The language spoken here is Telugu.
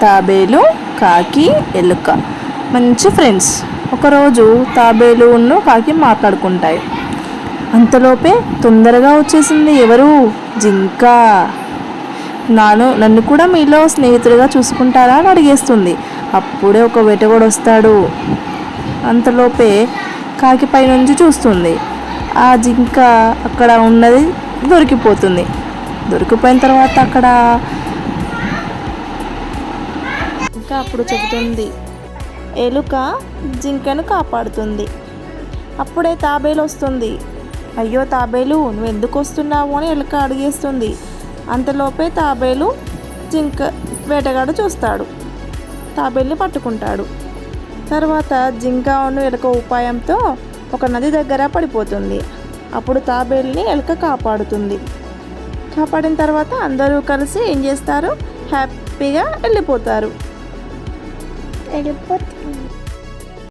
తాబేలు, కాకి, ఎలుక మంచి ఫ్రెండ్స్. ఒకరోజు తాబేలు కాకి మాట్లాడుకుంటాయి. అంతలోపే తొందరగా వచ్చేసింది ఎవరు? జింక. నన్ను కూడా మీలో స్నేహితుడిగా చూసుకుంటారా అని అడిగేస్తుంది. అప్పుడే ఒక వేటగాడు వస్తాడు. అంతలోపే కాకి పైనుంచి చూస్తుంది. ఆ జింక అక్కడ ఉన్నది దొరికిపోతుంది. దొరికిపోయిన తర్వాత అక్కడ ఇంకా అప్పుడు చెబుతుంది, ఎలుక జింకను కాపాడుతుంది. అప్పుడే తాబేలు వస్తుంది. అయ్యో తాబేలు, నువ్వు ఎందుకు వస్తున్నావు అని ఎలుక అడిగేస్తుంది. అంతలోపే తాబేలు వేటగాడు చూస్తాడు. తాబేలుని పట్టుకుంటాడు. తర్వాత జింక ఎలుక ఉపాయంతో ఒక నది దగ్గర పడిపోతుంది. అప్పుడు తాబేలుని ఎలుక కాపాడుతుంది. కాపాడిన తర్వాత అందరూ కలిసి ఏం చేస్తారు? హ్యాపీగా వెళ్ళిపోతారు.